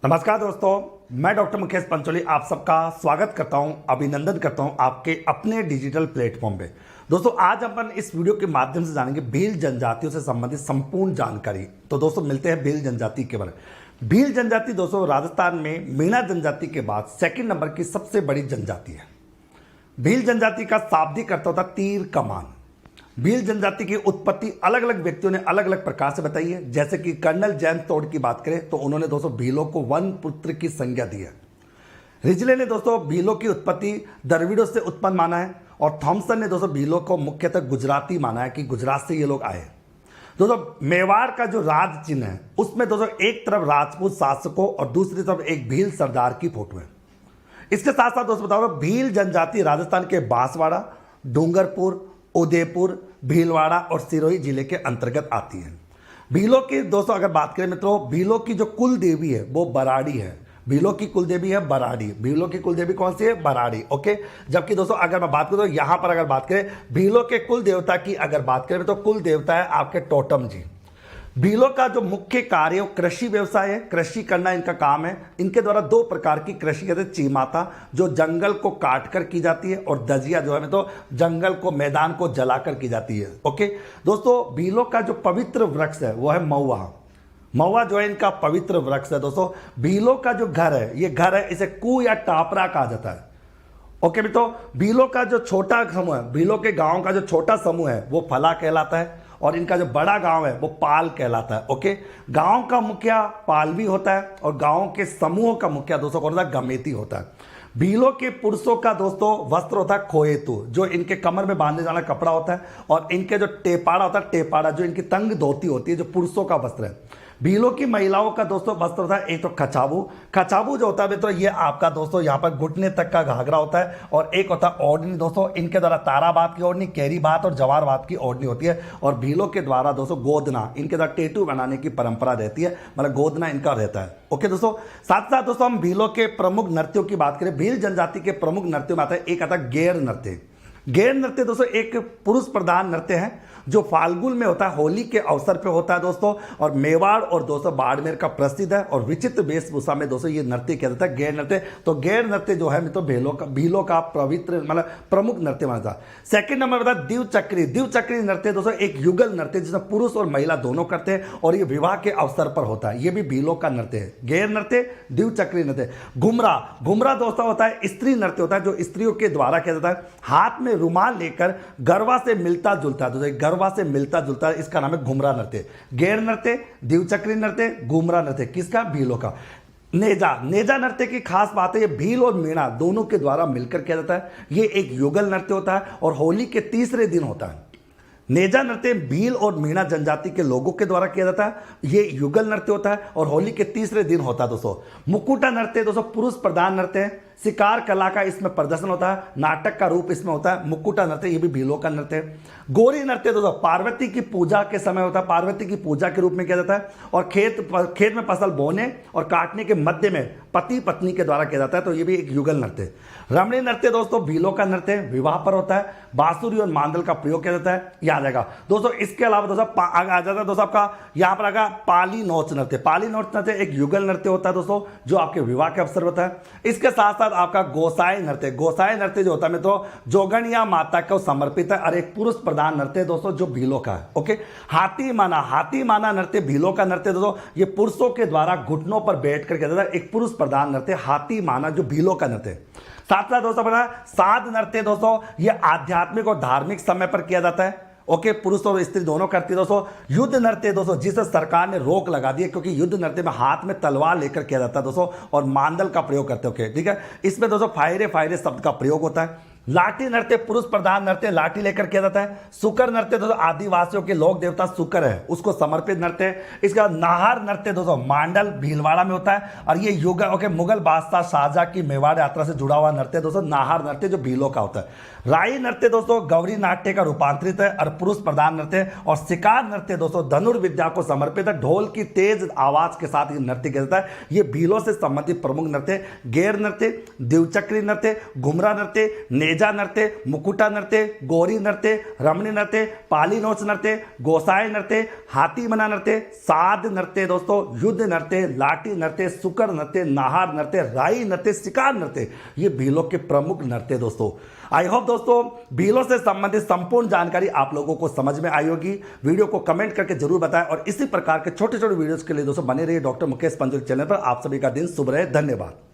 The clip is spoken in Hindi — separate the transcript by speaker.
Speaker 1: नमस्कार दोस्तों, मैं डॉक्टर मुकेश पंचोली आप सबका स्वागत करता हूं, अभिनंदन करता हूं आपके अपने डिजिटल प्लेटफॉर्म पे। दोस्तों आज अपन इस वीडियो के माध्यम से जानेंगे भील जनजातियों से संबंधित संपूर्ण जानकारी। तो दोस्तों मिलते हैं भील जनजाति के बारे में। भील जनजाति दोस्तों राजस्थान में मीणा जनजाति के बाद सेकंड नंबर की सबसे बड़ी जनजाति है। भील जनजाति का शाब्दिक अर्थ होता तीर कमान। भील जनजाति की उत्पत्ति अलग अलग व्यक्तियों ने अलग अलग प्रकार से बताई है। जैसे कि कर्नल जैन तोड़ की बात करें तो उन्होंने दोस्तों भीलों को वन पुत्र की संज्ञा दी है। रिजले ने दोस्तों भीलों की उत्पत्ति द्रविड़ों से उत्पन्न माना है और थॉमसन ने दोस्तों भीलों को मुख्यतः गुजराती माना है कि गुजरात से ये लोग आए। दोस्तों मेवाड़ का जो राज चिन्ह है उसमें दोस्तों एक तरफ राजपूत शासकों और दूसरी तरफ एक भील सरदार की फोटो है। इसके साथ साथ दोस्तों बताओ भील जनजाति राजस्थान के बांसवाड़ा, डूंगरपुर, उदयपुर, भीलवाड़ा और सिरोही जिले के अंतर्गत आती है। भीलों की दोस्तों अगर बात करें मित्रों, भीलों की जो कुल देवी है वो बराड़ी है। भीलों की कुल देवी है बराड़ी। भीलों की कुल देवी कौन सी है? बराड़ी। ओके। जबकि दोस्तों अगर मैं बात करूं तो यहां पर अगर बात करें भीलों के कुल देवता की अगर बात करें तो कुल देवता है आपके टोटम जी। भीलों का जो मुख्य कार्य है कृषि व्यवसाय है, कृषि करना इनका काम है। इनके द्वारा दो प्रकार की कृषि कहते हैं, चीमाता जो जंगल को काट कर की जाती है और दजिया जो है तो जंगल को मैदान को जलाकर की जाती है। ओके दोस्तों, भीलों का जो पवित्र वृक्ष है वो है महुआ। महुआ जो है इनका पवित्र वृक्ष है। दोस्तों भीलों का जो घर है ये घर है, इसे कू या टापरा कहा जाता है। ओके मित्रों, भीलों का जो छोटा समूह है, भीलों के गांव का जो छोटा समूह है वो फला कहलाता है और इनका जो बड़ा गांव है वो पाल कहलाता है। ओके, गांव का मुखिया पालवी होता है और गांव के समूह का मुखिया दोस्तों कौन होता है? गमेती होता है। भीलों के पुरुषों का दोस्तों वस्त्र होता है खोएतु, जो इनके कमर में बांधने जाना कपड़ा होता है, और इनके जो टेपाड़ा होता है, टेपाड़ा जो इनकी तंग धोती होती है, जो पुरुषों का वस्त्र है। भीलों की महिलाओं का दोस्तों वस्त्र होता है एक तो खचाबू। खचाबू जो होता है मित्रों ये आपका दोस्तों यहाँ पर घुटने तक का घाघरा होता है, और एक होता है ओढ़नी। दोस्तों इनके द्वारा ताराबाद की ओढ़नी, कैरी बात और जवार बात की ओढ़नी होती है। और भीलों के द्वारा दोस्तों गोदना, इनके द्वारा टेटू बनाने की परंपरा रहती है, मतलब गोदना इनका रहता है। ओके दोस्तों, साथ साथ दोस्तों हम भीलों के प्रमुख नृत्यों की बात करें। भील जनजाति के प्रमुख नृत्यों में आता है एक आता है गैर नृत्य। गैर नृत्य दोस्तों एक पुरुष प्रधान नृत्य है जो फाल्गुन में होता है, होली के अवसर पे होता है दोस्तों। और मेवाड़ और दोस्तों बाड़मेर का प्रसिद्ध है और विचित्र वेशभूषा में दोस्तों ये नृत्य किया जाता है गैर नृत्य। तो गैर नृत्य जो है तो भीलों का पवित्र मतलब प्रमुख नृत्य माना जाता है। सेकंड नंबर बताया द्विचक्री। द्विचक्री नृत्य दोस्तों एक युगल नृत्य जिसमें पुरुष और महिला दोनों करते हैं और ये विवाह के अवसर पर होता है। ये भी भीलों का नृत्य है, गैर नृत्य, द्विचक्री नृत्य। घुमरा। घुमरा दोस्तों होता है स्त्री नृत्य होता है जो स्त्रियों के द्वारा किया जाता है। हाथ में रुमाल लेकर गरबा से मिलता जुलता है, तो गरबा से मिलता जुलता है, इसका नाम है घुमरा नृत्य। गैर नृत्य, द्विचक्री नृत्य, घुमरा नृत्य किसका? भीलों का। नेजा। नेजा नृत्य की खास बात है ये भील और मीणा दोनों के द्वारा मिलकर किया जाता है। ये एक युगल नृत्य होता है और होली के तीसरे दिन होता है। नेजा नृत्य भील और मीणा जनजाति के लोगों के द्वारा किया जाता है। ये युगल नृत्य होता है और होली के तीसरे दिन होता है। दोस्तों मुकुटा नृत्य दोस्तों पुरुष प्रधान नृत्य है। शिकार कला का इसमें प्रदर्शन होता है, नाटक का रूप इसमें होता है। मुकुटा नृत्य ये भी भीलों का नृत्य है। गोरी नृत्य दोस्तों पार्वती की पूजा के समय होता है, पार्वती की पूजा के रूप में किया जाता है और खेत में फसल बोने और काटने के मध्य में पति पत्नी के द्वारा किया जाता है, तो ये भी एक युगल नृत्य। रमणी नृत्य दोस्तों भीलों का नृत्य विवाह पर होता है। बांसुरी और मांदल का प्रयोग किया जाता है, याद आएगा दोस्तों। इसके अलावा दोस्तों आ जाता है दोस्तों आपका यहाँ पर आएगा पाली नौच नृत्य। पाली नौच नृत्य एक युगल नृत्य होता है दोस्तों जो आपके विवाह के अवसर होता है। इसके साथ साथ आपका गोसाई नृत्य। गोसाई नृत्य जो होता है तो जोगनिया माता को समर्पित है और एक पुरुष प्रधान नृत्य दोस्तों जो भीलों का है। ओके, हाथी माना। हाथी माना नृत्य भीलों का नृत्य दोस्तों ये पुरुषों के द्वारा घुटनों पर बैठकर किया जाता है, एक पुरुष प्रधान नृत्य हाथी माना जो भीलों का नृत्य। साथ साथ दोस्तों बना साध नृत्य दोस्तों ये आध्यात्मिक और धार्मिक समय पर किया जाता है। ओके, पुरुष और स्त्री दोनों करती है दोस्तों। युद्ध नृत्य दोस्तों जिसे सरकार ने रोक लगा दी है क्योंकि युद्ध नृत्य में हाथ में तलवार लेकर किया जाता है दोस्तों और मांदल का प्रयोग करते हैं। ओके ठीक है, इसमें दोस्तों फायरे फायरे शब्द का प्रयोग होता है। लाठी नृत्य पुरुष प्रधान नृत्य, लाठी लेकर किया जाता है। सुकर नृत्य दोस्तों आदिवासियों के लोक देवता सुकर है उसको समर्पित नृत्य है। इसके बाद नाहर नृत्य दोस्तों मांडल भीलवाड़ा में होता है और ये युग मुगल बादशाह शाहजहां की मेवाड़ यात्रा से जुड़ा हुआ नृत्य दोस्तों नाहर नृत्य जो भीलों का होता है। राई नृत्य दोस्तों गौरी नाट्य का रूपांतरित है और पुरुष प्रधान नृत्य। और शिकार नृत्य दोस्तों धनुर्विद्या को समर्पित है, ढोल की तेज आवाज के साथ ये नृत्य किया जाता है। ये भीलों से संबंधित प्रमुख नृत्य। गैर नृत्य, द्विचक्री नृत्य, घुमरा नृत्य, तेजा नृत्य, मुकुटा नृत्य, गौरी नृत्य, रमणी नृत्य, पाली नोच नृत्य, गोसाई नृत्य, हाथी मना नृत्य, साध नृत्य दोस्तों, युद्ध नृत्य, लाठी नृत्य, सुकर नृत्य, नाहार नृत्य, राई नृत्य, शिकार नृत्य, ये भीलों के प्रमुख नृत्य दोस्तों। आई होप दोस्तों भीलों से संबंधित संपूर्ण जानकारी आप लोगों को समझ में आई होगी। वीडियो को कमेंट करके जरूर बताएं और इसी प्रकार के छोटे छोटे वीडियोस के लिए दोस्तों बने रहिए डॉक्टर मुकेश पंचोली चैनल पर। आप सभी का दिन शुभ रहे। धन्यवाद।